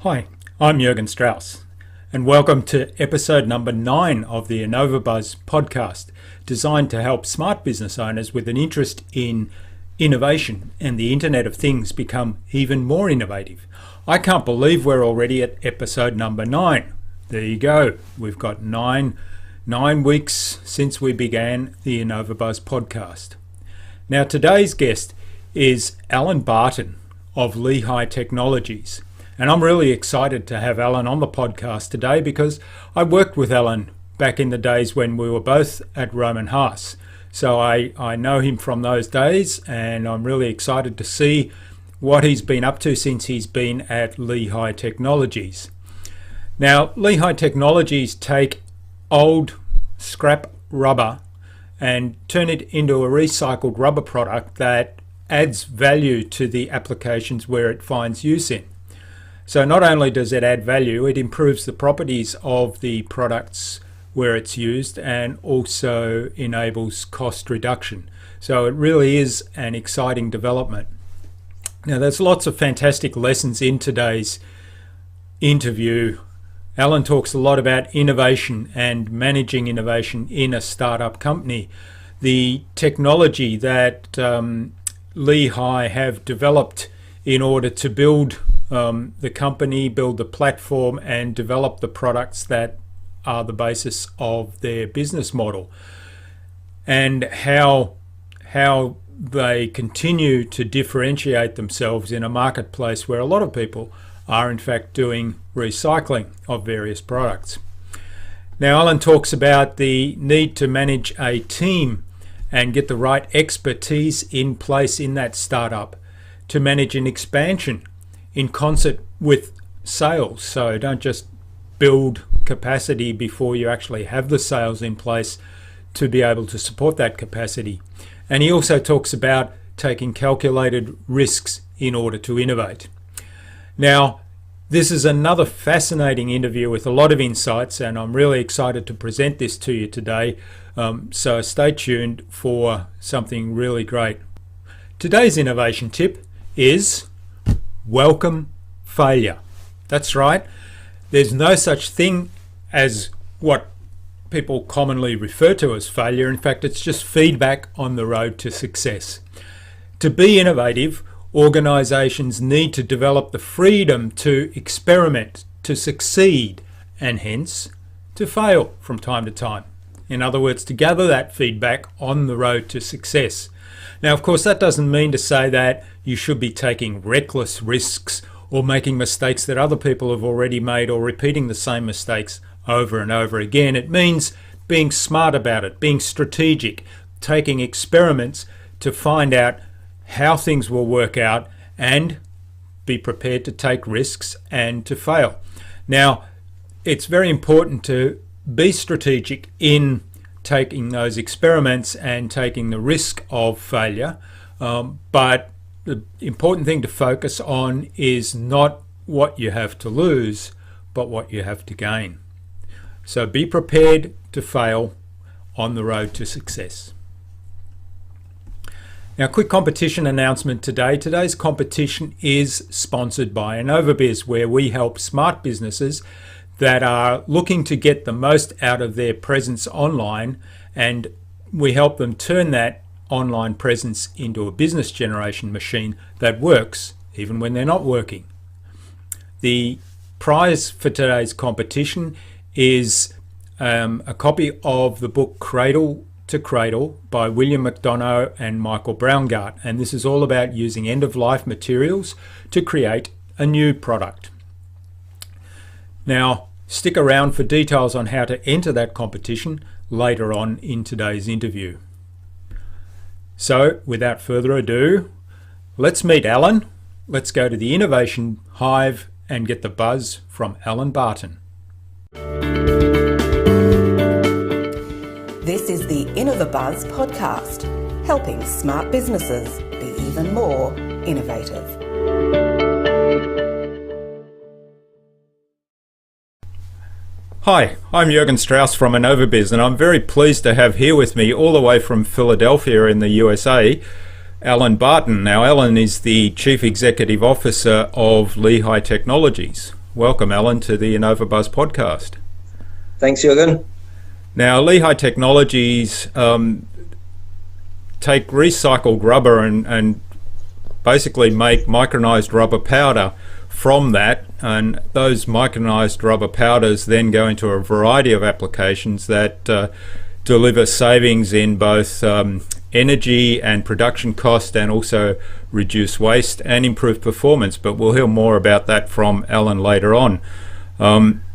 Hi, I'm Jürgen Strauss, and welcome to episode number 9 of the InnovaBuzz podcast, designed to help smart business owners with an interest in innovation and the Internet of Things become even more innovative. I can't believe we're already at episode number 9. There you go. We've got nine weeks since we began the InnovaBuzz podcast. Now, today's guest is Alan Barton of Lehigh Technologies. And I'm really excited to have Alan on the podcast today because I worked with Alan back in the days when we were both at Roman Haas. So I know him from those days, and I'm really excited to see what he's been up to since he's been at Lehigh Technologies. Now, Lehigh Technologies take old scrap rubber and turn it into a recycled rubber product that adds value to the applications where it finds use in. So not only does it add value, it improves the properties of the products where it's used and also enables cost reduction. So it really is an exciting development. Now, there's lots of fantastic lessons in today's interview. Alan talks a lot about innovation and managing innovation in a startup company. The technology that Lehigh have developed in order to build the company, build the platform, and develop the products that are the basis of their business model, and how they continue to differentiate themselves in a marketplace where a lot of people are in fact doing recycling of various products. Now, Alan talks about the need to manage a team and get the right expertise in place in that startup to manage an expansion in concert with sales. So don't just build capacity before you actually have the sales in place to be able to support that capacity. And he also talks about taking calculated risks in order to innovate. Now, this is another fascinating interview with a lot of insights, and I'm really excited to present this to you today. So stay tuned for something really great. Today's innovation tip is welcome failure. That's right. There's no such thing as what people commonly refer to as failure. In fact, it's just feedback on the road to success. To be innovative, organizations need to develop the freedom to experiment, to succeed, and hence to fail from time to time. In other words, to gather that feedback on the road to success. Now, of course, that doesn't mean to say that you should be taking reckless risks or making mistakes that other people have already made or repeating the same mistakes over and over again. It means being smart about it, being strategic, taking experiments to find out how things will work out and be prepared to take risks and to fail. Now, it's very important to be strategic in taking those experiments and taking the risk of failure, but the important thing to focus on is not what you have to lose, but what you have to gain. So be prepared to fail on the road to success. Now, quick competition announcement today. Today's competition is sponsored by Innovabiz, where we help smart businesses that are looking to get the most out of their presence online, and we help them turn that online presence into a business generation machine that works even when they're not working. The prize for today's competition is a copy of the book Cradle to Cradle by William McDonough and Michael Braungart, and this is all about using end-of-life materials to create a new product. Now, stick around for details on how to enter that competition later on in today's interview. So, without further ado, let's meet Alan. Let's go to the Innovation Hive and get the buzz from Alan Barton. This is the InnovaBuzz podcast, helping smart businesses be even more innovative. Hi, I'm Jürgen Strauss from Innovabiz, and I'm very pleased to have here with me, all the way from Philadelphia in the USA, Alan Barton. Now, Alan is the Chief Executive Officer of Lehigh Technologies. Welcome, Alan, to the InnovaBuzz podcast. Thanks, Jürgen. Now, Lehigh Technologies take recycled rubber and basically make micronized rubber powder from that, and those micronized rubber powders then go into a variety of applications that deliver savings in both energy and production cost, and also reduce waste and improve performance. But we'll hear more about that from Alan later on.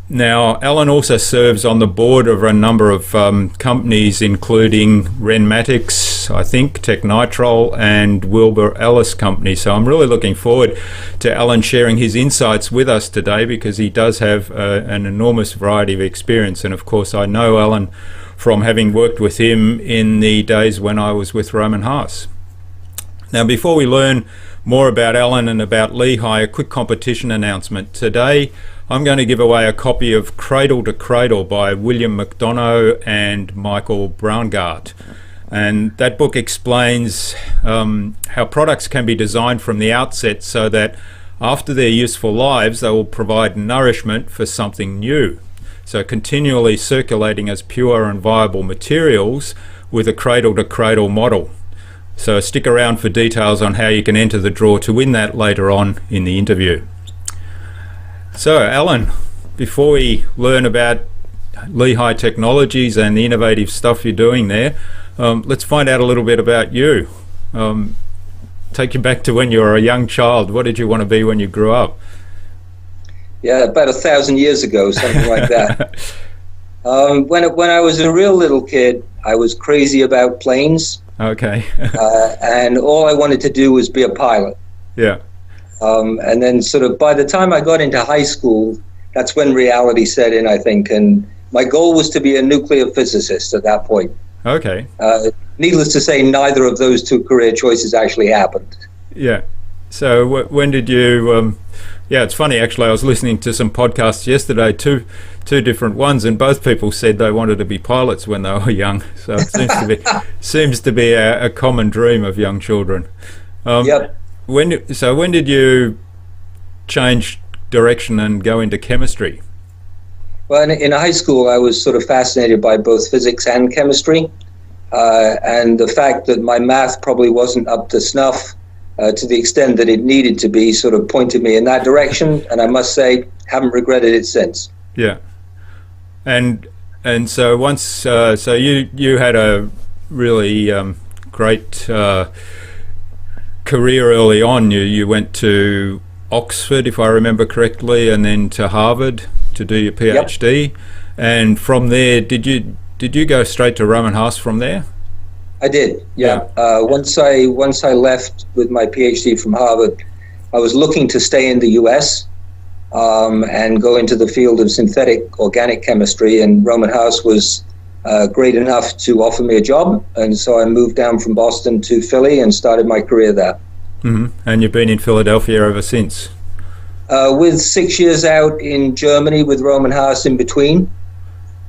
Now, Alan also serves on the board of a number of companies, including Renmatics, I think, Technitrol, and Wilbur Ellis Company. So I'm really looking forward to Alan sharing his insights with us today, because he does have an enormous variety of experience. And of course, I know Alan from having worked with him in the days when I was with Roman Haas. Now, before we learn more about Alan and about Lehigh, a quick competition announcement. Today, I'm going to give away a copy of Cradle to Cradle by William McDonough and Michael Braungart. And that book explains how products can be designed from the outset so that after their useful lives, they will provide nourishment for something new. So continually circulating as pure and viable materials with a cradle-to-cradle model. So stick around for details on how you can enter the draw to win that later on in the interview. So Alan, before we learn about Lehigh Technologies and the innovative stuff you're doing there, let's find out a little bit about you. Take you back to when you were a young child. What did you want to be when you grew up? Yeah, about 1,000 years ago, something like that. When I was a real little kid, I was crazy about planes. Okay. And all I wanted to do was be a pilot. Yeah. And then sort of by the time I got into high school, that's when reality set in, I think. And my goal was to be a nuclear physicist at that point. Okay. Needless to say, neither of those two career choices actually happened. Yeah. So when did you... yeah, it's funny, actually. I was listening to some podcasts yesterday, two different ones, and both people said they wanted to be pilots when they were young. So it seems to be a common dream of young children. Yep. When did you change direction and go into chemistry? Well, in high school, I was sort of fascinated by both physics and chemistry, and the fact that my math probably wasn't up to snuff to the extent that it needed to be sort of pointed me in that direction, and I must say, haven't regretted it since. Yeah. And so once, so you had a really great career early on. You went to Oxford, if I remember correctly, and then to Harvard to do your PhD. Yep. And from there, did you go straight to Roman Haas from there? I did, yeah. Once I left with my PhD from Harvard, I was looking to stay in the US and go into the field of synthetic organic chemistry, and Roman Haas was great enough to offer me a job, and so I moved down from Boston to Philly and started my career there. Mm-hmm. And you've been in Philadelphia ever since? With 6 years out in Germany with Roman Haas in between.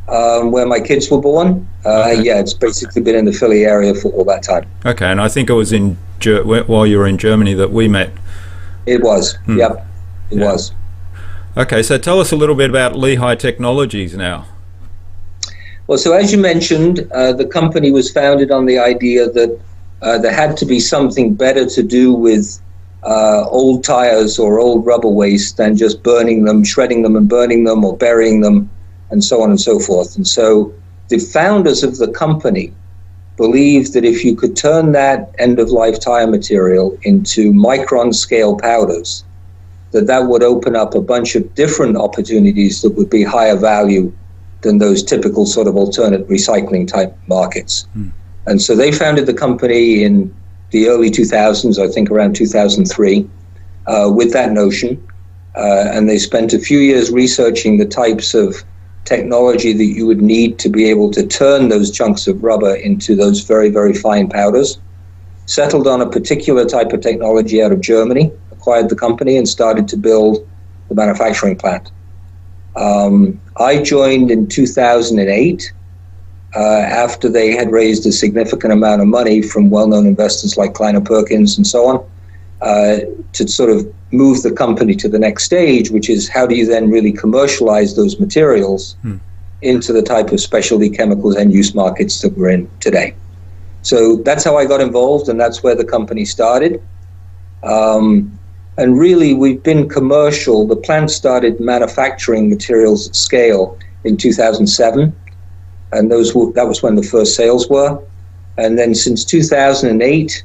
Where my kids were born. Okay. Yeah, it's basically been in the Philly area for all that time. Okay, and I think it was while you were in Germany that we met. It was, yep, it was. Okay, so tell us a little bit about Lehigh Technologies now. Well, so as you mentioned, the company was founded on the idea that there had to be something better to do with old tires or old rubber waste than just burning them, shredding them and burning them, or burying them, and so on and so forth. And so the founders of the company believed that if you could turn that end-of-life tire material into micron-scale powders, that would open up a bunch of different opportunities that would be higher value than those typical sort of alternate recycling type markets. And so they founded the company in the early 2000s, I think around 2003, with that notion. And they spent a few years researching the types of technology that you would need to be able to turn those chunks of rubber into those very, very fine powders. Settled on a particular type of technology out of Germany, acquired the company, and started to build the manufacturing plant. I joined in 2008 after they had raised a significant amount of money from well-known investors like Kleiner Perkins and so on. to sort of move the company to the next stage, which is how do you then really commercialize those materials into the type of specialty chemicals and use markets that we're in today. So that's how I got involved, and that's where the company started. And really, we've been commercial. The plant started manufacturing materials at scale in 2007, and that was when the first sales were. And then since 2008,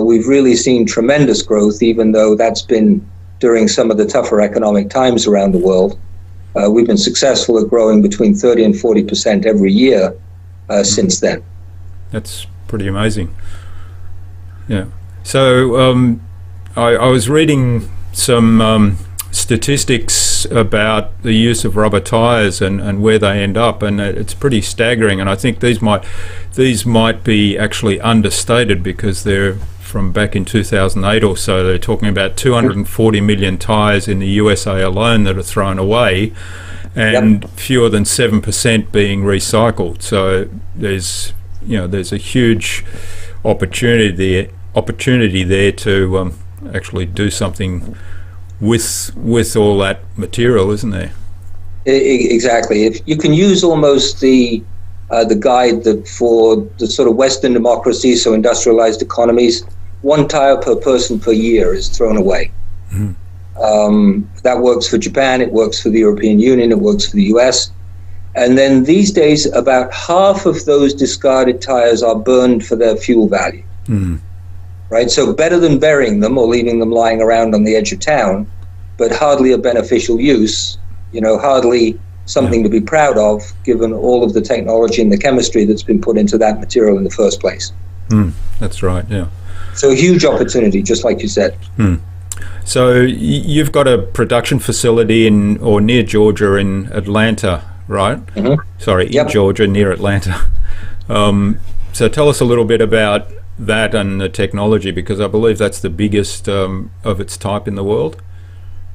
we've really seen tremendous growth, even though that's been during some of the tougher economic times around the world. We've been successful at growing between 30 and 40% every year since then. That's pretty amazing. Yeah. So I was reading some statistics about the use of rubber tyres and where they end up, and it's pretty staggering. And I think these might be actually understated, because they're from back in 2008 or so. They're talking about 240 million tyres in the USA alone that are thrown away, and fewer than 7% being recycled. So there's a huge opportunity there to actually do something with all that material, isn't there? Exactly. If you can use almost the guide that for the sort of Western democracies, so industrialized economies, 1 tire per person per year is thrown away. That works for Japan, it works for the European Union, it works for the US. And then these days, about half of those discarded tires are burned for their fuel value. Right, so better than burying them or leaving them lying around on the edge of town, but hardly a beneficial use, hardly something to be proud of, given all of the technology and the chemistry that's been put into that material in the first place. That's right, yeah. So a huge opportunity, just like you said. So you've got a production facility in or near Georgia in Atlanta, right? Sorry, in Georgia, near Atlanta. So tell us a little bit about that and the technology, because I believe that's the biggest of its type in the world.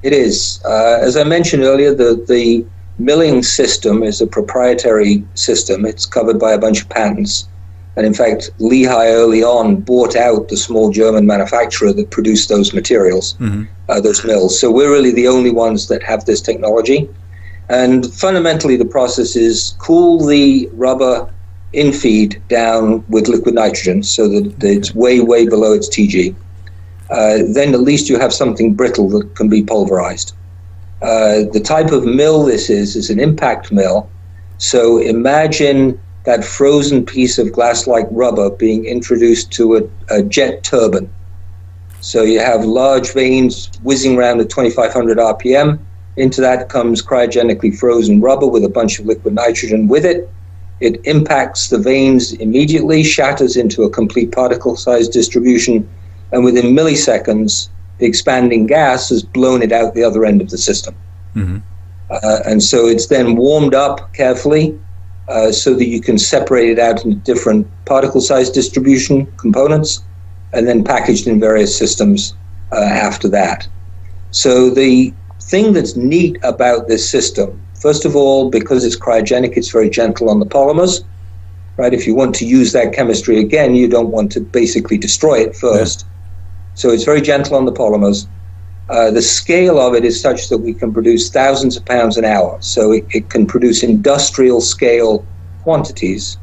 It is. As I mentioned earlier, the milling system is a proprietary system. It's covered by a bunch of patents. And in fact, Lehigh early on bought out the small German manufacturer that produced those materials, those mills. So we're really the only ones that have this technology. And fundamentally, the process is cool the rubber in-feed down with liquid nitrogen so that it's way, way below its TG. Then at least you have something brittle that can be pulverized. The type of mill this is an impact mill. So imagine that frozen piece of glass-like rubber being introduced to a jet turbine. So you have large vanes whizzing around at 2,500 RPM. Into that comes cryogenically frozen rubber with a bunch of liquid nitrogen with it. It impacts the vanes immediately, shatters into a complete particle size distribution, and within milliseconds, the expanding gas has blown it out the other end of the system. And so it's then warmed up carefully so that you can separate it out into different particle size distribution components, and then packaged in various systems after that. So the thing that's neat about this system, first of all, because it's cryogenic, it's very gentle on the polymers, right? If you want to use that chemistry again, you don't want to basically destroy it first. So it's very gentle on the polymers. The scale of it is such that we can produce thousands of pounds an hour. So it can produce industrial scale quantities,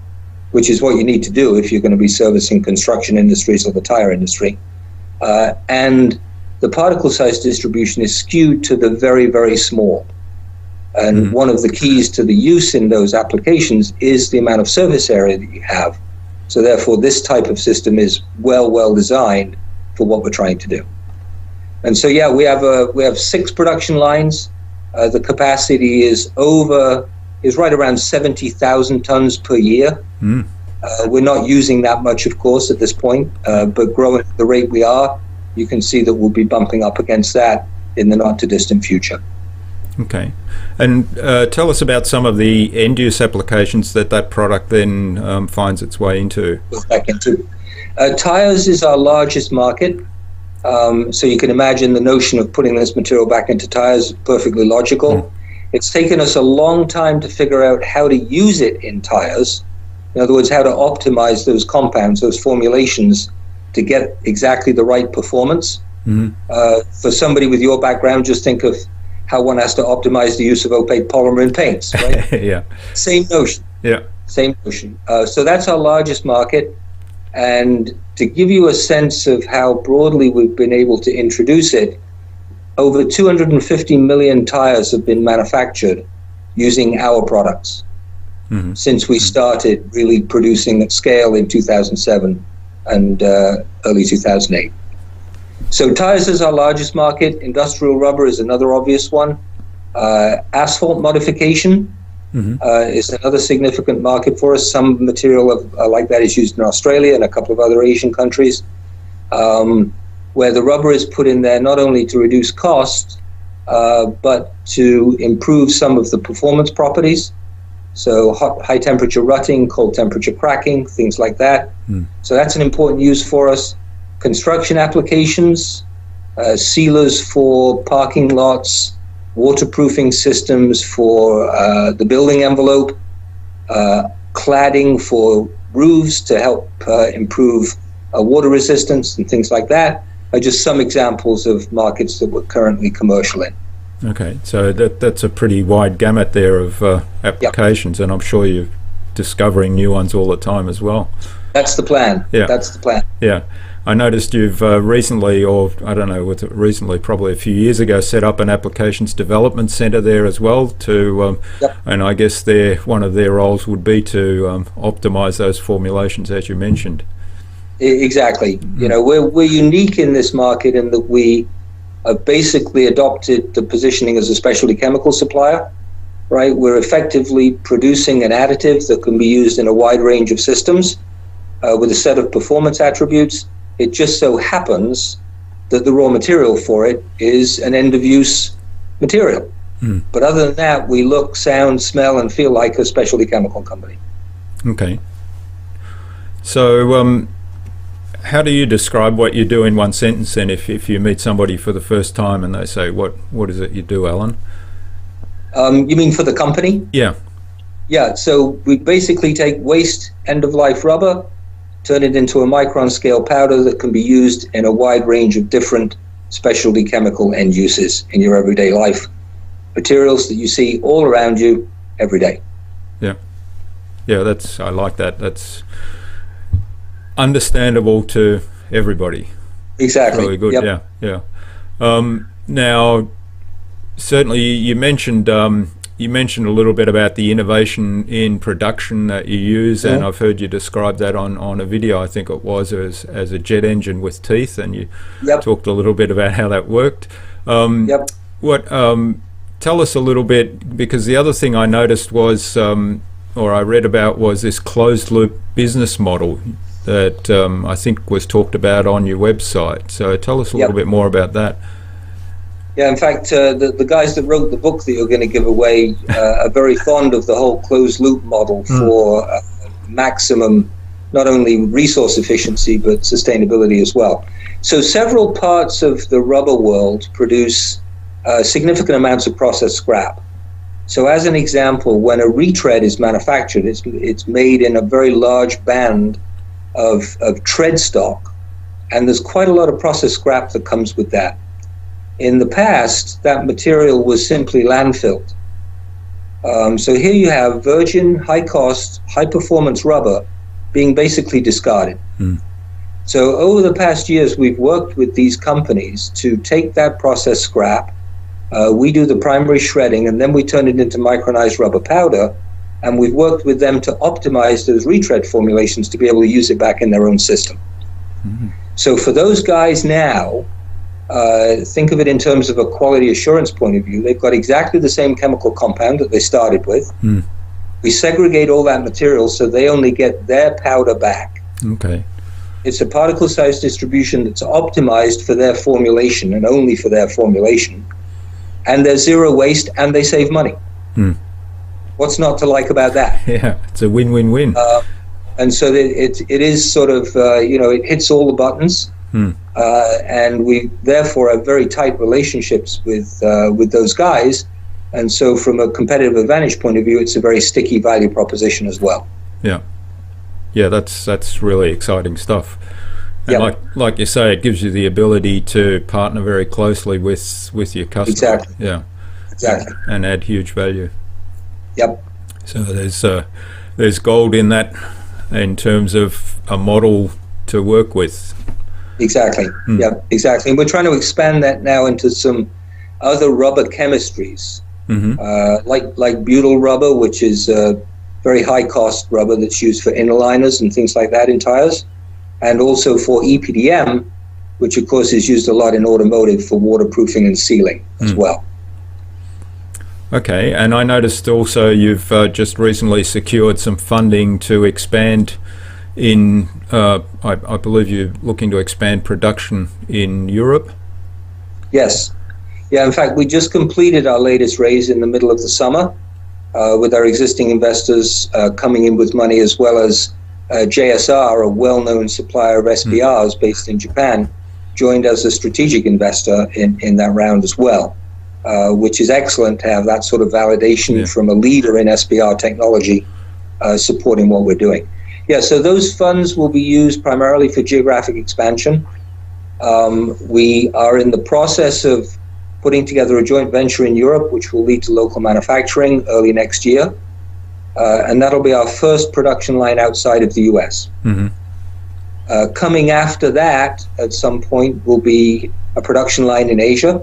which is what you need to do if you're going to be servicing construction industries or the tire industry. And the particle size distribution is skewed to the very, very small. And one of the keys to the use in those applications is the amount of surface area that you have. So therefore, this type of system is well designed for what we're trying to do. And so, we have 6 production lines. The capacity is right around 70,000 tons per year. We're not using that much, of course, at this point, but growing at the rate we are, you can see that we'll be bumping up against that in the not too distant future. Okay. And tell us about some of the end-use applications that product then finds its way into. Tires is our largest market. So you can imagine the notion of putting this material back into tires is perfectly logical. It's taken us a long time to figure out how to use it in tires. In other words, how to optimize those compounds, those formulations, to get exactly the right performance. For somebody with your background, just think of how one has to optimize the use of opaque polymer in paints, right? Yeah. Same notion. Yeah. Same notion. So that's our largest market. And to give you a sense of how broadly we've been able to introduce it, over 250 million tires have been manufactured using our products since we started really producing at scale in 2007 and early 2008. So tires is our largest market. Industrial rubber is another obvious one. Asphalt modification is another significant market for us. Some material like that is used in Australia and a couple of other Asian countries, where the rubber is put in there not only to reduce cost, but to improve some of the performance properties. So high temperature rutting, cold temperature cracking, things like that. So that's an important use for us. Construction applications, sealers for parking lots, waterproofing systems for the building envelope, cladding for roofs to help improve water resistance and things like that are just some examples of markets that we're currently commercial in. Okay, so that's a pretty wide gamut there of applications, and I'm sure you're discovering new ones all the time as well. That's the plan. Yeah. That's the plan. Yeah. I noticed you've recently, or I don't know, recently, probably a few years ago, set up an applications development centre there as well to, and I guess one of their roles would be to optimise those formulations as you mentioned. Exactly. You know, we're unique in this market in that we have basically adopted the positioning as a specialty chemical supplier, right? We're effectively producing an additive that can be used in a wide range of systems with a set of performance attributes. It just so happens that the raw material for it is an end-of-use material. But other than that, we look, sound, smell, and feel like a specialty chemical company. Okay. So how do you describe what you do in one sentence then if you meet somebody for the first time and they say, what is it you do, Alan? You mean for the company? Yeah. Yeah, so we basically take waste end-of-life rubber, turn it into a micron scale powder that can be used in a wide range of different specialty chemical end uses in your everyday life. Materials that you see all around you every day. Yeah. Yeah, I like that. That's understandable to everybody. Exactly. Really good. Yep. Yeah. Now, certainly you mentioned a little bit about the innovation in production that you use, and I've heard you describe that on a video, I think it was, as a jet engine with teeth, and you talked a little bit about how that worked. Tell us a little bit, because the other thing I noticed was, or I read about, was this closed loop business model that I think was talked about on your website. So tell us a little bit more about that. Yeah, in fact, the guys that wrote the book that you're going to give away are very fond of the whole closed loop model for maximum, not only resource efficiency, but sustainability as well. So several parts of the rubber world produce significant amounts of processed scrap. So as an example, when a retread is manufactured, it's made in a very large band of tread stock, and there's quite a lot of processed scrap that comes with that. In the past, that material was simply landfilled. So here you have virgin, high-cost, high-performance rubber being basically discarded. So over the past years, we've worked with these companies to take that processed scrap. We do the primary shredding, and then we turn it into micronized rubber powder, and we've worked with them to optimize those retread formulations to be able to use it back in their own system. So for those guys now, think of it in terms of a quality assurance point of view. They've got exactly the same chemical compound that they started with. We segregate all that material so they only get their powder back. Okay. It's a particle size distribution that's optimized for their formulation and only for their formulation. And there's zero waste, and they save money. What's not to like about that? Yeah, it's a win-win-win. And so it is sort of, it hits all the buttons. And we therefore have very tight relationships with those guys, and so from a competitive advantage point of view, it's a very sticky value proposition as well. Yeah, that's really exciting stuff. And like you say, it gives you the ability to partner very closely with your customer. Exactly. Yeah. Exactly. And add huge value. Yep. So there's gold in that in terms of a model to work with. Exactly. Yeah, exactly. And we're trying to expand that now into some other rubber chemistries, like butyl rubber, which is a very high cost rubber that's used for inner liners and things like that in tires, and also for EPDM, which of course is used a lot in automotive for waterproofing and sealing as well. Okay, and I noticed also you've just recently secured some funding to expand in, I believe you're looking to expand production in Europe? Yes. Yeah, in fact, we just completed our latest raise in the middle of the summer with our existing investors coming in with money, as well as JSR, a well-known supplier of SBRs based in Japan, joined as a strategic investor in that round as well. Which is excellent to have that sort of validation from a leader in SBR technology supporting what we're doing. Yeah, so those funds will be used primarily for geographic expansion. We are in the process of putting together a joint venture in Europe, which will lead to local manufacturing early next year. And that'll be our first production line outside of the US. Coming after that, at some point, will be a production line in Asia.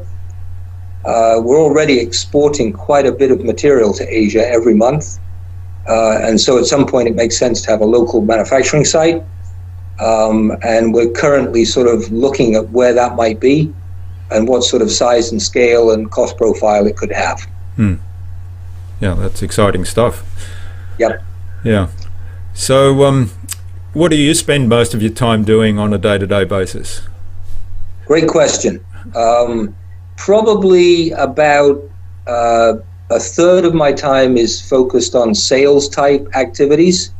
We're already exporting quite a bit of material to Asia every month. And so at some point it makes sense to have a local manufacturing site. And we're currently sort of looking at where that might be and what sort of size and scale and cost profile it could have. Yeah, that's exciting stuff. Yep. Yeah. So what do you spend most of your time doing on a day-to-day basis? Great question. Probably about a third of my time is focused on sales type activities.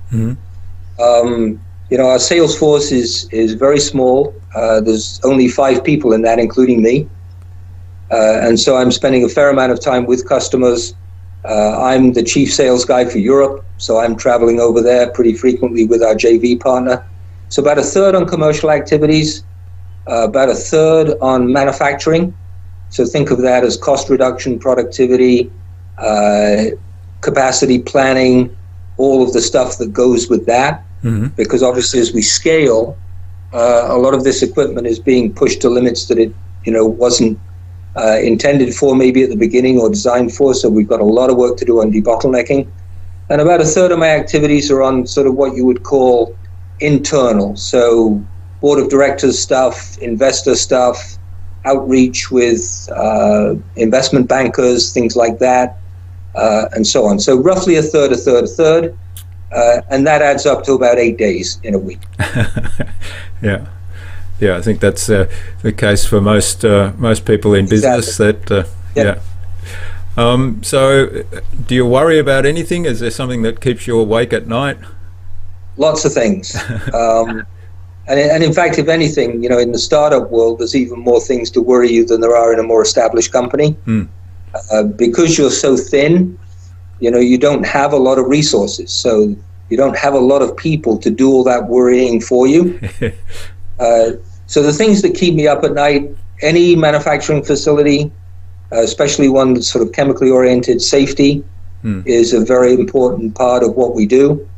Our sales force is very small. There's only 5 people in that, including me. And so I'm spending a fair amount of time with customers. I'm the chief sales guy for Europe, so I'm traveling over there pretty frequently with our JV partner. So about a third on commercial activities, about a third on manufacturing. So think of that as cost reduction, productivity, capacity planning, all of the stuff that goes with that. Because obviously as we scale, a lot of this equipment is being pushed to limits that it wasn't intended for maybe at the beginning or designed for. So we've got a lot of work to do on debottlenecking. And about a third of my activities are on sort of what you would call internal. So board of directors stuff, investor stuff, outreach with investment bankers, things like that, and so on. So roughly a third, and that adds up to about 8 days in a week. Yeah, I think that's the case for most people in business. Exactly. So do you worry about anything? Is there something that keeps you awake at night? Lots of things. And in fact, if anything, in the startup world, there's even more things to worry you than there are in a more established company. Because you're so thin, you don't have a lot of resources. So you don't have a lot of people to do all that worrying for you. So the things that keep me up at night, any manufacturing facility, especially one that's sort of chemically oriented, safety is a very important part of what we do.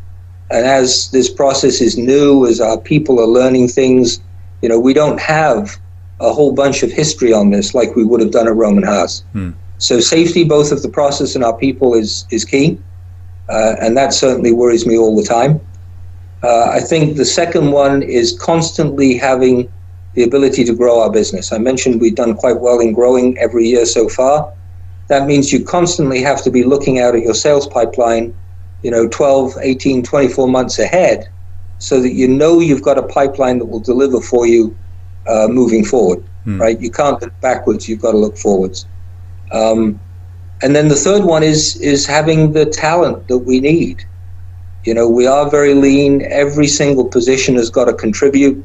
And as this process is new, as our people are learning things, we don't have a whole bunch of history on this like we would have done at Roman Haas. So safety, both of the process and our people, is key. And that certainly worries me all the time. I think the second one is constantly having the ability to grow our business. I mentioned we've done quite well in growing every year so far. That means you constantly have to be looking out at your sales pipeline 12, 18, 24 months ahead, so that you've got a pipeline that will deliver for you moving forward, right? You can't look backwards, you've got to look forwards. And then the third one is having the talent that we need. We are very lean. Every single position has got to contribute.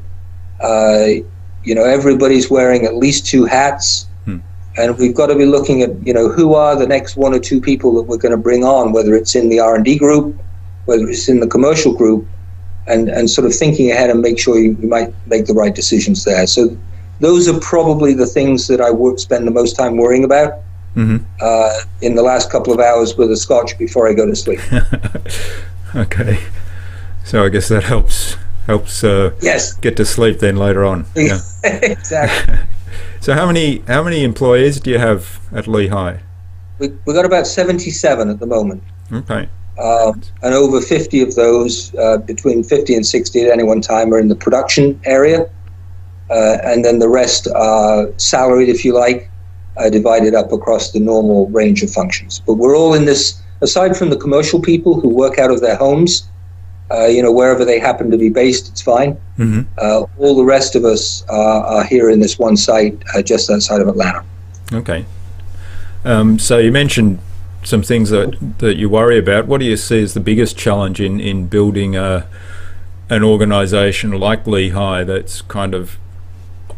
Everybody's wearing at least 2 hats. And we've got to be looking at, who are the next 1 or 2 people that we're going to bring on, whether it's in the R&D group, whether it's in the commercial group, and sort of thinking ahead and make sure you might make the right decisions there. So those are probably the things that I would spend the most time worrying about in the last couple of hours with a scotch before I go to sleep. Okay, so I guess that helps yes, get to sleep then later on. Yeah. Exactly. So how many employees do you have at Lehigh? We got about 77 at the moment. Okay. And over 50 of those, between 50 and 60 at any one time, are in the production area. And then the rest are salaried, if you like, divided up across the normal range of functions. But we're all in this, aside from the commercial people who work out of their homes, wherever they happen to be based, it's fine. All the rest of us are here in this one site just outside of Atlanta. Okay. So you mentioned some things that you worry about. What do you see as the biggest challenge in building an organization like Lehigh that's kind of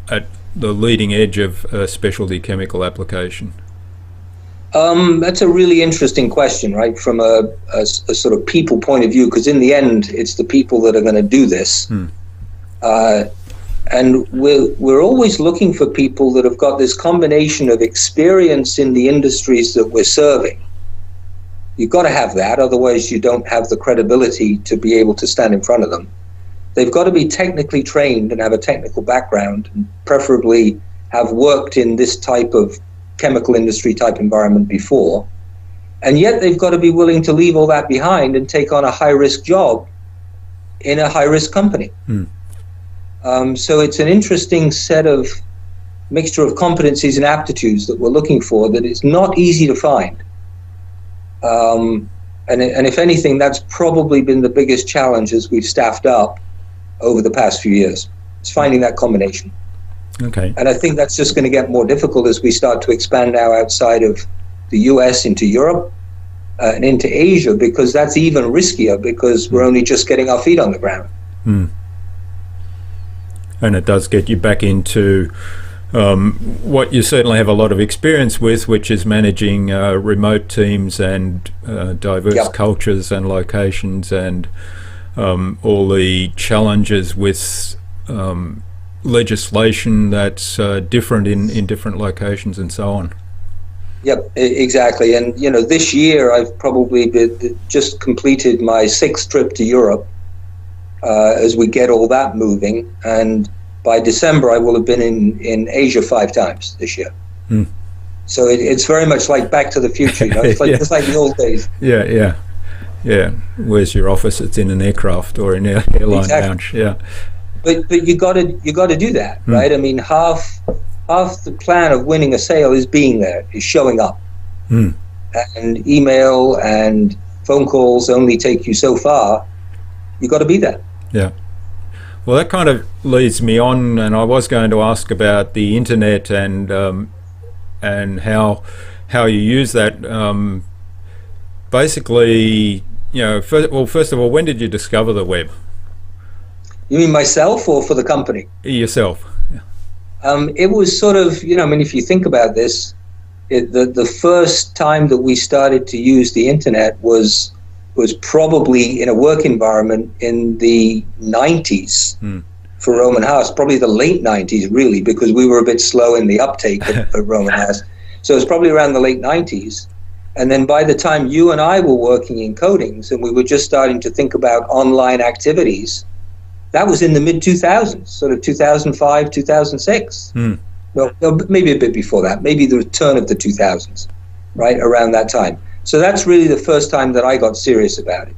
at the leading edge of a specialty chemical application? That's a really interesting question, right? From a sort of people point of view, because in the end, it's the people that are going to do this. And we're always looking for people that have got this combination of experience in the industries that we're serving. You've got to have that, otherwise you don't have the credibility to be able to stand in front of them. They've got to be technically trained and have a technical background, and preferably have worked in this type of chemical industry type environment before. And yet they've got to be willing to leave all that behind and take on a high-risk job in a high-risk company. So it's an interesting set of mixture of competencies and aptitudes that we're looking for that is not easy to find. And if anything, that's probably been the biggest challenge as we've staffed up over the past few years. It's finding that combination. Okay. And I think that's just going to get more difficult as we start to expand now outside of the US into Europe and into Asia, because that's even riskier because we're only just getting our feet on the ground. And it does get you back into what you certainly have a lot of experience with, which is managing remote teams and diverse cultures and locations, and all the challenges with legislation that's different in different locations and so on. Yep, exactly. And this year I've probably just completed my 6th trip to Europe as we get all that moving, and by December I will have been in Asia 5 times this year. So it's very much like Back to the Future. It's like it's like the old days. Yeah. Where's your office? It's in an aircraft or an airline lounge. Yeah. But you got to do that, right? I mean, half the plan of winning a sale is being there, is showing up. And email and phone calls only take you so far. You got to be there. Yeah. Well, that kind of leads me on, and I was going to ask about the internet and how you use that. Basically, first of all, when did you discover the web? You mean myself or for the company? Yourself. Yeah. It was sort of, if you think about this, the first time that we started to use the internet was probably in a work environment in the 90s for Roman Haas, probably the late 90s, really, because we were a bit slow in the uptake at Roman Haas. So it was probably around the late 90s. And then by the time you and I were working in coatings and we were just starting to think about online activities, that was in the mid-2000s, sort of 2005, 2006. Well, maybe a bit before that, maybe the turn of the 2000s, right, around that time. So that's really the first time that I got serious about it.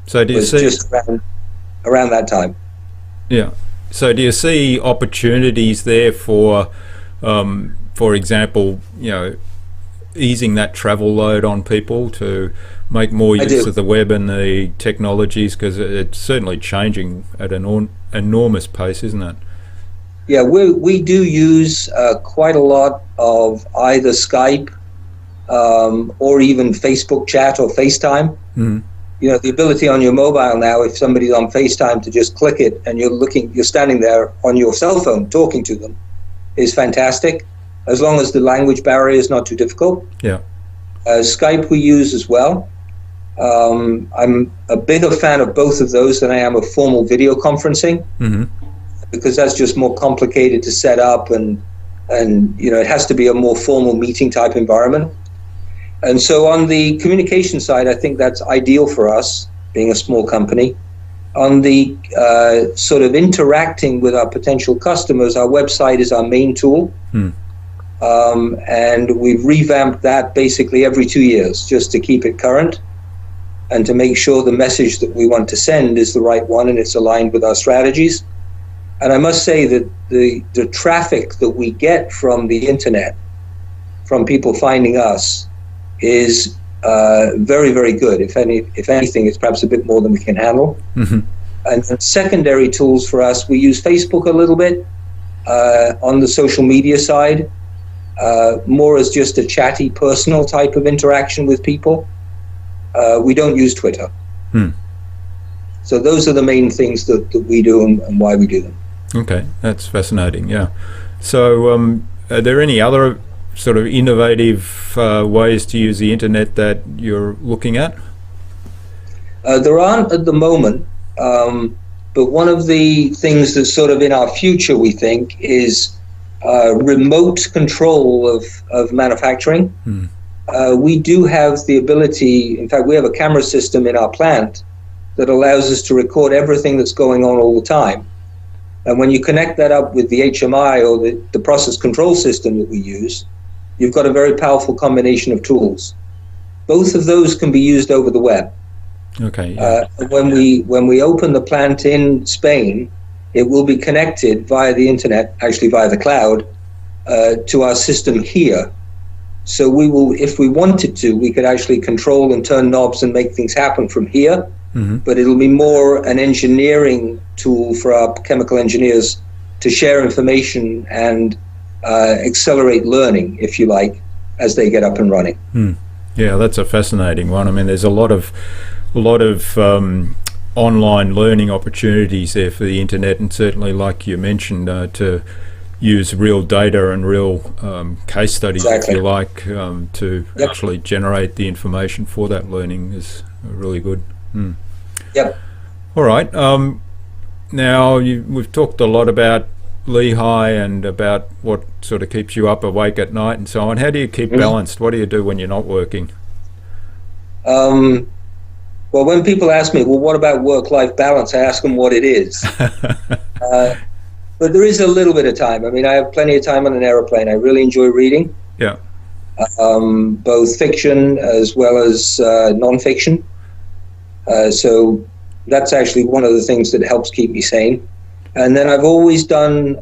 So do you see just around that time? Yeah. So do you see opportunities there for example, easing that travel load on people to make more use of the web and the technologies, because it's certainly changing at an enormous pace, isn't it? Yeah, we do use quite a lot of either Skype or even Facebook chat or FaceTime. The ability on your mobile now, if somebody's on FaceTime, to just click it and you're standing there on your cell phone talking to them, is fantastic, as long as the language barrier is not too difficult. Yeah. Skype we use as well. I'm a bigger fan of both of those than I am of formal video conferencing, because that's just more complicated to set up, and it has to be a more formal meeting type environment. And so on the communication side, I think that's ideal for us, being a small company. On the sort of interacting with our potential customers, our website is our main tool. And we've revamped that basically every 2 years just to keep it current and to make sure the message that we want to send is the right one and it's aligned with our strategies. And I must say that the traffic that we get from the internet, from people finding us, is very, very good. If anything, it's perhaps a bit more than we can handle. And secondary tools for us, we use Facebook a little bit on the social media side, more as just a chatty, personal type of interaction with people. We don't use Twitter. So those are the main things that we do and why we do them. Okay, that's fascinating, yeah. So are there any other sort of innovative ways to use the internet that you're looking at? There aren't at the moment, but one of the things that's sort of in our future, we think, is remote control of manufacturing. We do have the ability, in fact, we have a camera system in our plant that allows us to record everything that's going on all the time. And when you connect that up with the HMI or the process control system that we use, you've got a very powerful combination of tools. Both of those can be used over the web. Okay. Yeah. When we open the plant in Spain, it will be connected via the internet, actually via the cloud, to our system here. So we will, if we wanted to, we could actually control and turn knobs and make things happen from here. But it'll be more an engineering tool for our chemical engineers to share information and accelerate learning, if you like, as they get up and running. Yeah, that's a fascinating one. I mean, there's a lot of online learning opportunities there for the internet, and certainly, like you mentioned, to use real data and real case studies, if you like, to actually generate the information for that learning is really good. All right. Now, we've talked a lot about Lehigh and about what sort of keeps you up awake at night and so on. How do you keep balanced? What do you do when you're not working? Well, when people ask me, well, what about work-life balance? I ask them what it is. But there is a little bit of time. I mean, I have plenty of time on an aeroplane. I really enjoy reading. Yeah. Both fiction as well as non-fiction. So that's actually one of the things that helps keep me sane. And then I've always done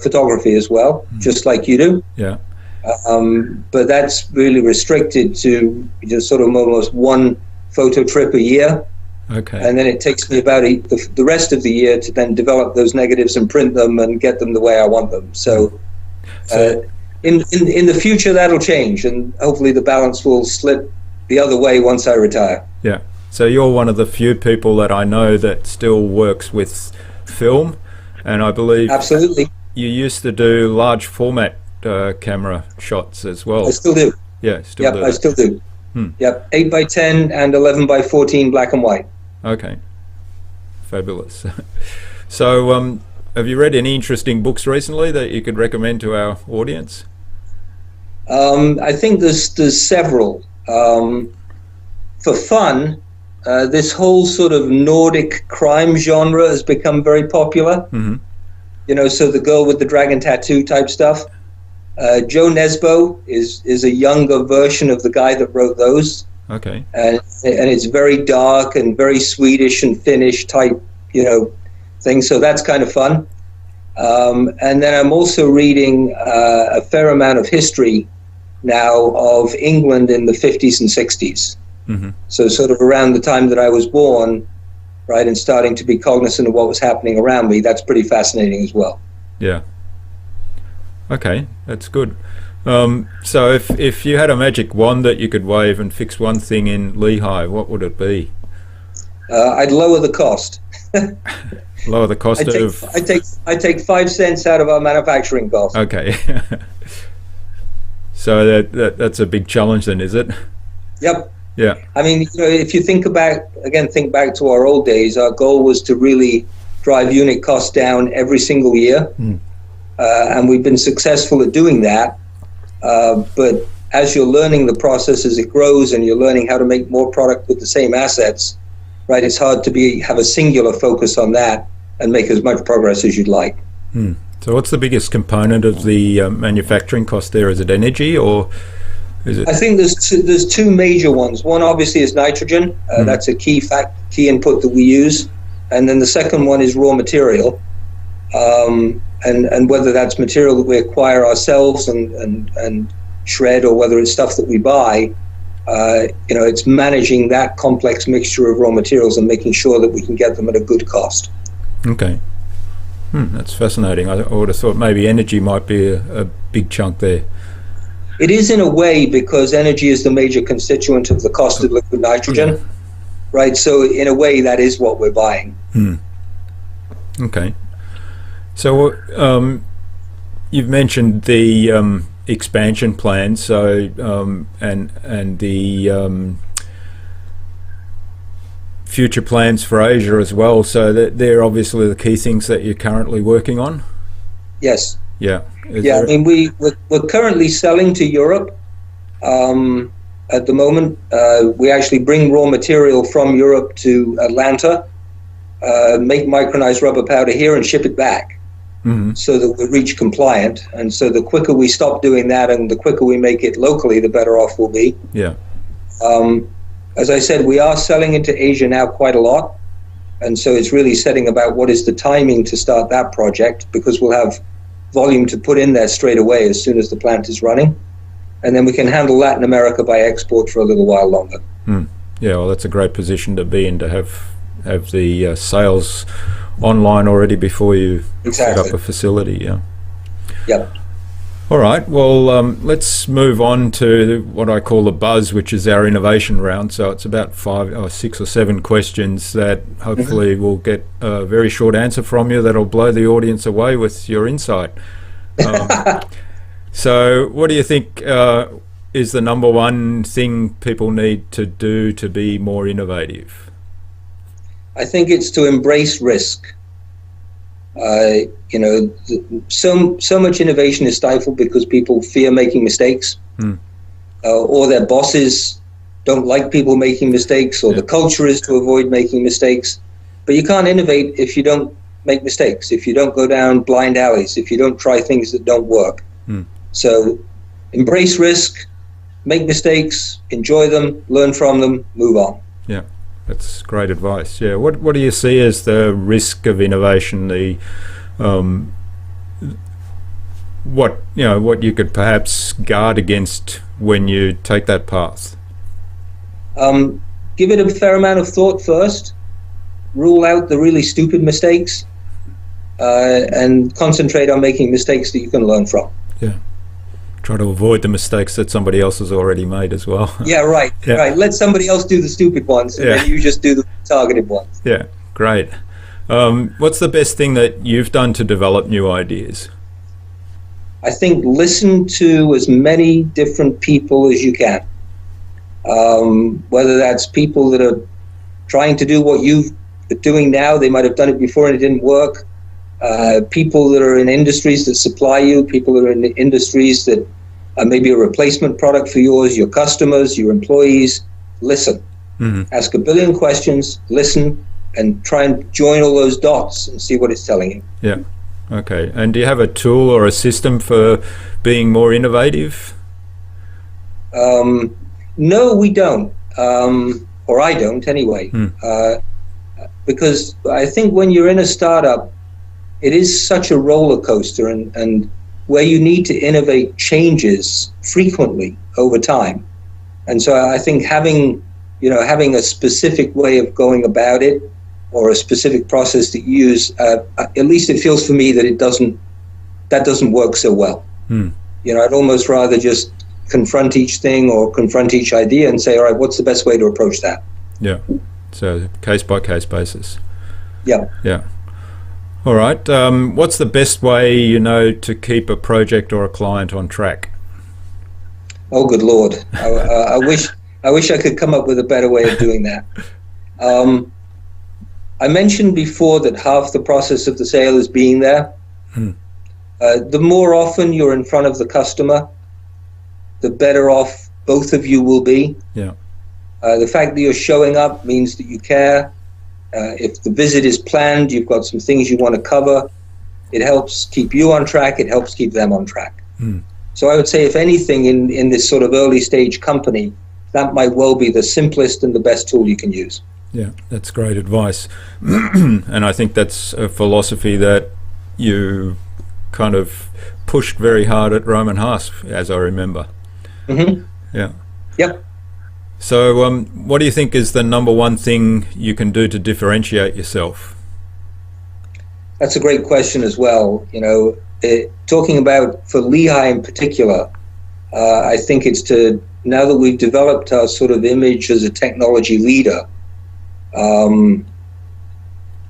photography as well, just like you do. Yeah. But that's really restricted to just sort of almost one photo trip a year. Okay. And then it takes me about the rest of the year to then develop those negatives and print them and get them the way I want them. So in the future, that'll change, and hopefully the balance will slip the other way once I retire. Yeah. So you're one of the few people that I know that still works with film, and I believe absolutely you used to do large format camera shots as well. I still do. Yeah, still do. I still do. Yep, 8x10 and 11x14 black and white. Okay, fabulous. So have you read any interesting books recently that you could recommend to our audience? I think there's several. For fun, this whole sort of Nordic crime genre has become very popular. You know, so the girl with the dragon tattoo type stuff. Joe Nesbo is a younger version of the guy that wrote those. Okay. And it's very dark and very Swedish and Finnish type, thing. So that's kind of fun. And then I'm also reading a fair amount of history now of England in the 50s and 60s. So sort of around the time that I was born, right, and starting to be cognizant of what was happening around me. That's pretty fascinating as well. Yeah. Okay, that's good. So if you had a magic wand that you could wave and fix one thing in Lehigh, what would it be? I'd lower the cost. Lower the cost I take 5 cents out of our manufacturing cost. Okay. So that's a big challenge then, is it? Yep. Yeah. I mean, if you think back to our old days, our goal was to really drive unit costs down every single year. And we've been successful at doing that. But as you're learning the process as it grows and you're learning how to make more product with the same assets, right, it's hard to have a singular focus on that and make as much progress as you'd like. So what's the biggest component of the manufacturing cost there? Is it energy, or is it? I think there's two major ones. One obviously is nitrogen. That's a key input that we use. And then the second one is raw material. And whether that's material that we acquire ourselves and shred, or whether it's stuff that we buy, it's managing that complex mixture of raw materials and making sure that we can get them at a good cost. Okay. That's fascinating. I would have thought maybe energy might be a big chunk there. It is in a way, because energy is the major constituent of the cost of liquid nitrogen, right? So in a way, that is what we're buying. Okay. So you've mentioned the expansion plans, so and the future plans for Asia as well. So they're obviously the key things that you're currently working on. Yes. Yeah. I mean, we're currently selling to Europe at the moment. We actually bring raw material from Europe to Atlanta, make micronized rubber powder here, and ship it back. So that we're REACH compliant. And so the quicker we stop doing that and the quicker we make it locally, the better off we'll be. Yeah. As I said, we are selling into Asia now quite a lot. And so it's really setting about what is the timing to start that project, because we'll have volume to put in there straight away as soon as the plant is running. And then we can handle Latin America by export for a little while longer. Yeah, well, that's a great position to be in, to have the sales online already before you set up a facility. Yeah. Yep. All right, well, let's move on to what I call the buzz, which is our innovation round. So it's about 6 or 7 questions that hopefully will get a very short answer from you that'll blow the audience away with your insight. So what do you think is the number one thing people need to do to be more innovative? I think it's to embrace risk. So much innovation is stifled because people fear making mistakes, or their bosses don't like people making mistakes, or the culture is to avoid making mistakes. But you can't innovate if you don't make mistakes, if you don't go down blind alleys, if you don't try things that don't work. So embrace risk, make mistakes, enjoy them, learn from them, move on. Yeah. That's great advice. Yeah. What do you see as the risk of innovation? The what you could perhaps guard against when you take that path? Give it a fair amount of thought first. Rule out the really stupid mistakes, and concentrate on making mistakes that you can learn from. Yeah. Try to avoid the mistakes that somebody else has already made as well. Yeah, right. Yeah. Right. Let somebody else do the stupid ones, and then you just do the targeted ones. Yeah, great. What's the best thing that you've done to develop new ideas? I think listen to as many different people as you can. Whether that's people that are trying to do what you're doing now, they might have done it before and it didn't work. People that are in industries that supply you, people that are in industries that are maybe a replacement product for yours, your customers, your employees. Listen. Ask a billion questions, listen, and try and join all those dots and see what it's telling you. Yeah. Okay. And do you have a tool or a system for being more innovative? No, we don't. Or I don't anyway. Because I think when you're in a startup, it is such a roller coaster, and where you need to innovate changes frequently over time. And so I think having a specific way of going about it, or a specific process that you use, at least it feels for me that that doesn't work so well. I'd almost rather just confront each thing or confront each idea and say, all right, what's the best way to approach that? Yeah. So case by case basis. Yeah. Yeah. All right. What's the best way, to keep a project or a client on track? Oh, good Lord! I I wish I could come up with a better way of doing that. I mentioned before that half the process of the sale is being there. The more often you're in front of the customer, the better off both of you will be. Yeah. The fact that you're showing up means that you care. If the visit is planned, you've got some things you want to cover. It helps keep you on track. It helps keep them on track. So I would say, if anything, in this sort of early stage company, that might well be the simplest and the best tool you can use. Yeah, that's great advice. And I think that's a philosophy that you kind of pushed very hard at Roman Haas, as I remember. Yeah. Yep. So what do you think is the number one thing you can do to differentiate yourself? That's a great question as well. You know, talking about for Lehigh in particular, I think it's to, now that we've developed our sort of image as a technology leader,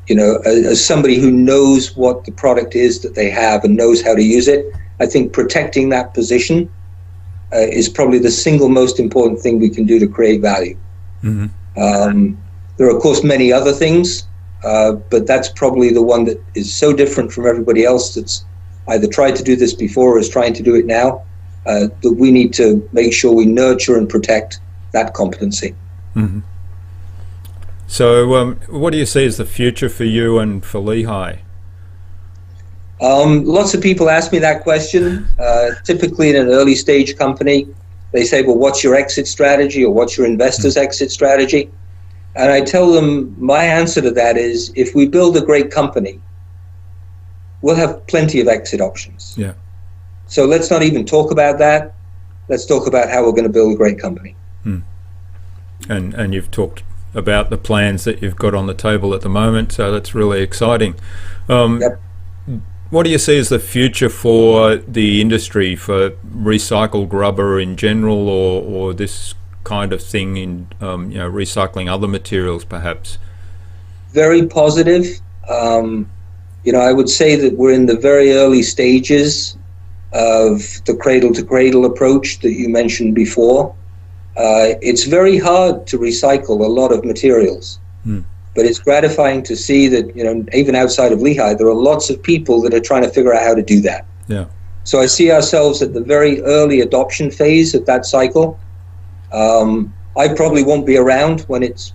you know, as somebody who knows what the product is that they have and knows how to use it, I think protecting that position is probably the single most important thing we can do to create value. There are, of course, many other things, but that's probably the one that is so different from everybody else that's either tried to do this before or is trying to do it now, that we need to make sure we nurture and protect that competency. So what do you see as the future for you and for Lehigh? Lots of people ask me that question. Typically in an early stage company, they say, well, what's your exit strategy, or what's your investor's exit strategy? And I tell them my answer to that is, if we build a great company, we'll have plenty of exit options. Yeah. So let's not even talk about that. Let's talk about how we're going to build a great company. And you've talked about the plans that you've got on the table at the moment, so that's really exciting. Yep. What do you see as the future for the industry, for recycled rubber in general, or this kind of thing in you know, recycling other materials perhaps? Very positive. You know, I would say that we're in the very early stages of the cradle to cradle approach that you mentioned before. It's very hard to recycle a lot of materials, but it's gratifying to see that, you know, even outside of Lehigh, there are lots of people that are trying to figure out how to do that. Yeah. So I see ourselves at the very early adoption phase of that cycle. I probably won't be around when it's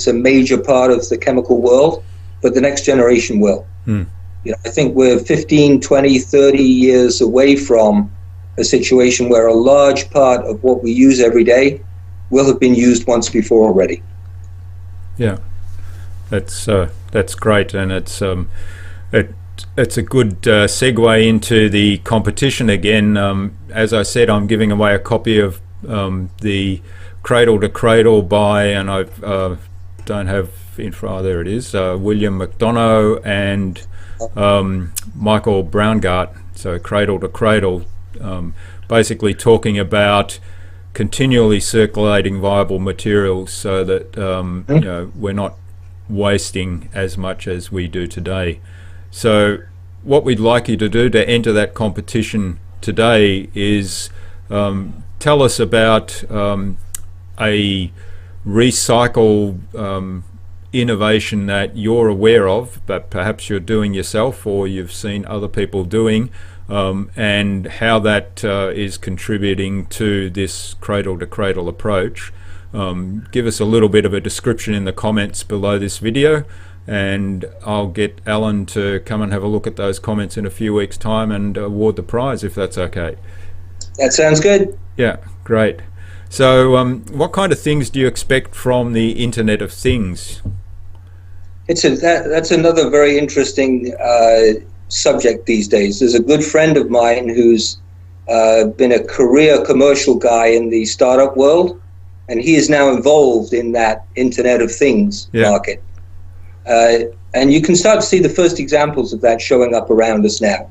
a major part of the chemical world, but the next generation will. You know, I think we're 15, 20, 30 years away from a situation where a large part of what we use every day will have been used once before already. Yeah. That's great, and it's a good segue into the competition again. As I said, I'm giving away a copy of the Cradle to Cradle by, and I don't have in front. Oh, there it is. William McDonough and Michael Braungart. So Cradle to Cradle, basically talking about continually circulating viable materials, so that you know, we're not wasting as much as we do today. So what we'd like you to do to enter that competition today is tell us about a recycle innovation that you're aware of, but perhaps you're doing yourself or you've seen other people doing, and how that is contributing to this cradle to cradle approach. Give us a little bit of a description in the comments below this video, and I'll get Alan to come and have a look at those comments in a few weeks' time and award the prize, if that's okay. That sounds good. Yeah, great. So what kind of things do you expect from the Internet of Things? That's another very interesting subject these days. There's a good friend of mine who's been a career commercial guy in the startup world, and he is now involved in that Internet of Things market. And you can start to see the first examples of that showing up around us now,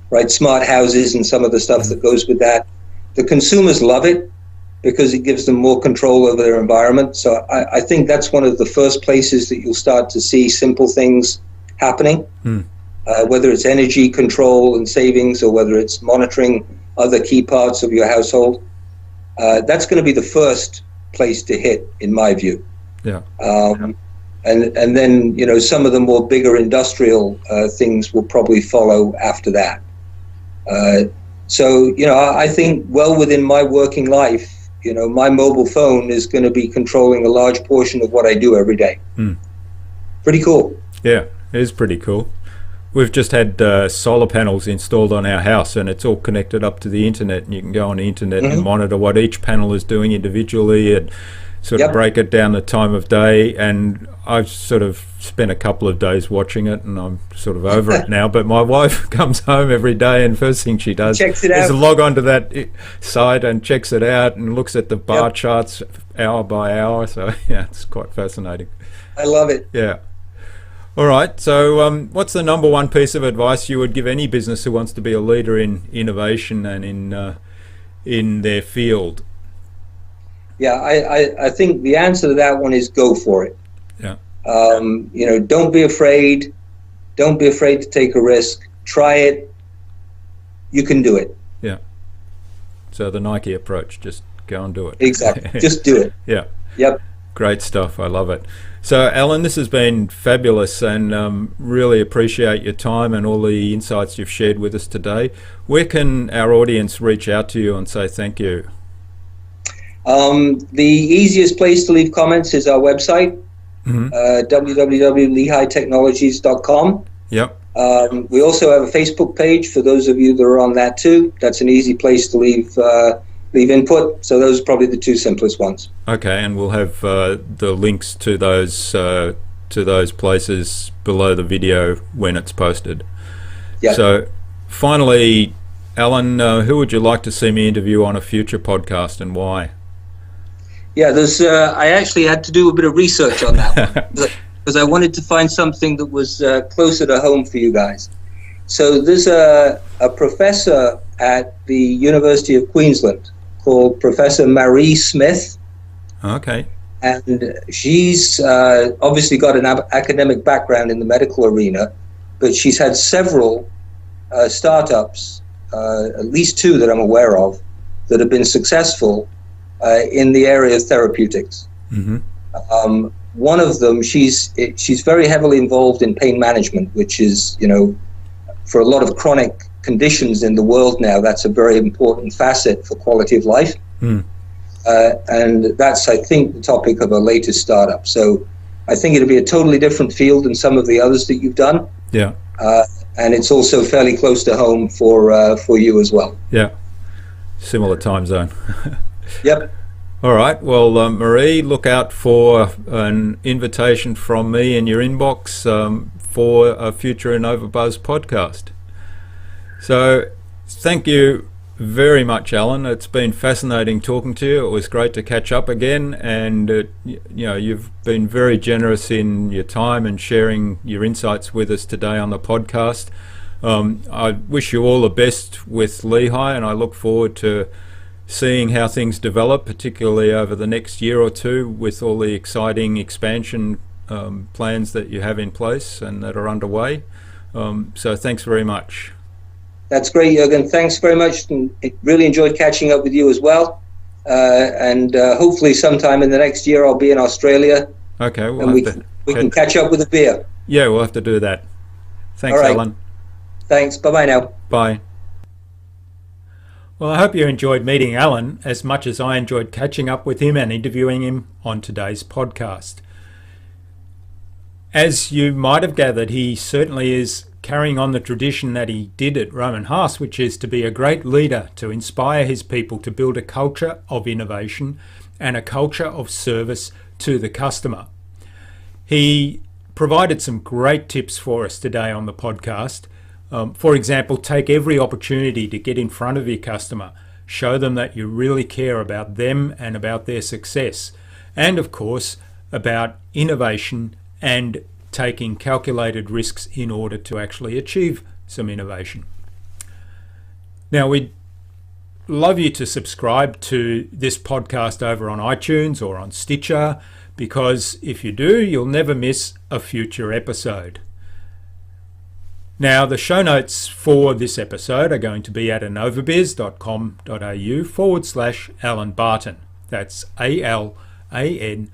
right? Smart houses and some of the stuff that goes with that. The consumers love it because it gives them more control over their environment. So I think that's one of the first places that you'll start to see simple things happening, whether it's energy control and savings, or whether it's monitoring other key parts of your household. That's going to be the first place to hit, in my view. Yeah. And then, some of the more bigger industrial things will probably follow after that. So, I think well within my working life, my mobile phone is going to be controlling a large portion of what I do every day. Pretty cool. Yeah, it is pretty cool. We've just had solar panels installed on our house, and it's all connected up to the internet, and you can go on the internet and monitor what each panel is doing individually and sort of break it down the time of day. And I've sort of spent a couple of days watching it, and I'm sort of over it now. But my wife comes home every day, and first thing she does is log onto that site and checks it out and looks at the bar charts hour by hour. So yeah, it's quite fascinating. I love it. Yeah. All right. So what's the number one piece of advice you would give any business who wants to be a leader in innovation and in their field? Yeah, I think the answer to that one is go for it. Yeah. Don't be afraid. Don't be afraid to take a risk. Try it. You can do it. Yeah. So the Nike approach, just go and do it. Exactly. Just do it. Yeah. Yep. Great stuff. I love it. So, Alan, this has been fabulous, and really appreciate your time and all the insights you've shared with us today. Where can our audience reach out to you and say thank you? The easiest place to leave comments is our website, www.lehighTechnologies.com. Yep. We also have a Facebook page for those of you that are on that too. That's an easy place to leave input. So those are probably the two simplest ones. Okay, and we'll have the links to those places below the video when it's posted. Yeah. So finally, Alan, who would you like to see me interview on a future podcast, and why? Yeah, I actually had to do a bit of research on that one because I wanted to find something that was closer to home for you guys. So there's a professor at the University of Queensland called Professor Marie Smith. Okay. And she's obviously got an academic background in the medical arena, but she's had several startups, at least two that I'm aware of, that have been successful in the area of therapeutics. One of them, she's very heavily involved in pain management, which is, for a lot of chronic conditions in the world now, that's a very important facet for quality of life. And that's, I think, the topic of our latest startup. So I think it'll be a totally different field than some of the others that you've done. Yeah. And it's also fairly close to home for you as well. Yeah. Similar time zone. Yep. All right. Well, Marie, look out for an invitation from me in your inbox for a future InnovaBuzz podcast. So thank you very much, Alan. It's been fascinating talking to you. It was great to catch up again, and you've been very generous in your time and sharing your insights with us today on the podcast. I wish you all the best with Lehigh, and I look forward to seeing how things develop, particularly over the next year or two with all the exciting expansion plans that you have in place and that are underway. So thanks very much. That's great, Jürgen. Thanks very much. And really enjoyed catching up with you as well. And hopefully sometime in the next year I'll be in Australia. Okay. And we can catch up with a beer. Yeah, we'll have to do that. Thanks, all right. Alan. Thanks. Bye-bye now. Bye. Well, I hope you enjoyed meeting Alan as much as I enjoyed catching up with him and interviewing him on today's podcast. As you might have gathered, he certainly is carrying on the tradition that he did at Roman Haas, which is to be a great leader, to inspire his people to build a culture of innovation and a culture of service to the customer. He provided some great tips for us today on the podcast. For example, take every opportunity to get in front of your customer, show them that you really care about them and about their success, and of course about innovation and taking calculated risks in order to actually achieve some innovation. Now, we'd love you to subscribe to this podcast over on iTunes or on Stitcher, because if you do, you'll never miss a future episode. Now, the show notes for this episode are going to be at innovabiz.com.au/Alan Barton. That's ALAN ANBARTON.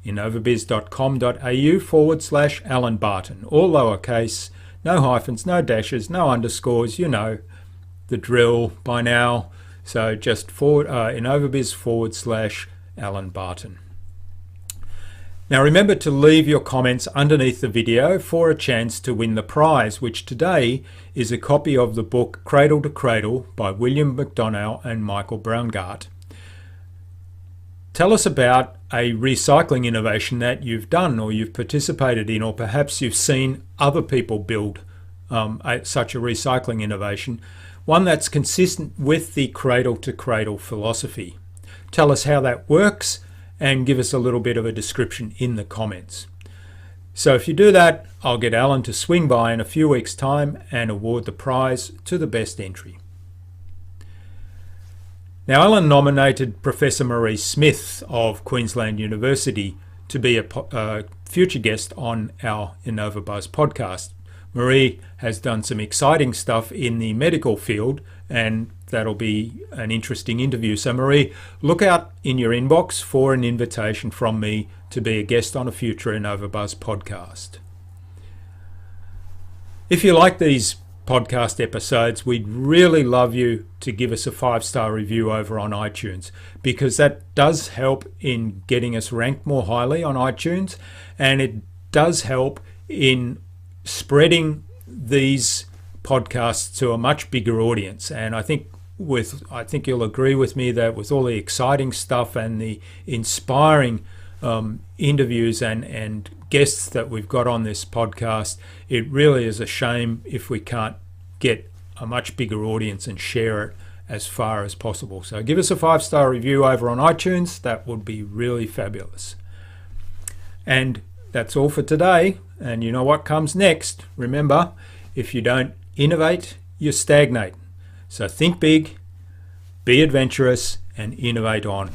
Innovabiz.com.au/Alan Barton. All lowercase, no hyphens, no dashes, no underscores. You know the drill by now. So just Innovabiz/Alan Barton. Now remember to leave your comments underneath the video for a chance to win the prize, which today is a copy of the book Cradle to Cradle by William McDonough and Michael Braungart. Tell us about a recycling innovation that you've done or you've participated in, or perhaps you've seen other people build such a recycling innovation, one that's consistent with the cradle to cradle philosophy. Tell us how that works and give us a little bit of a description in the comments. So if you do that, I'll get Alan to swing by in a few weeks' time and award the prize to the best entry. Now, Alan nominated Professor Marie Smith of Queensland University to be a future guest on our InnovaBuzz podcast. Marie has done some exciting stuff in the medical field, and that'll be an interesting interview. So Marie, look out in your inbox for an invitation from me to be a guest on a future InnovaBuzz podcast. If you like these podcast episodes, we'd really love you to give us a 5-star review over on iTunes, because that does help in getting us ranked more highly on iTunes, and it does help in spreading these podcasts to a much bigger audience. And I think you'll agree with me that with all the exciting stuff and the inspiring interviews and guests that we've got on this podcast, it really is a shame if we can't get a much bigger audience and share it as far as possible. So give us a 5-star review over on iTunes. That would be really fabulous. And that's all for today. And you know what comes next. Remember, if you don't innovate, you stagnate. So think big, be adventurous, and innovate on.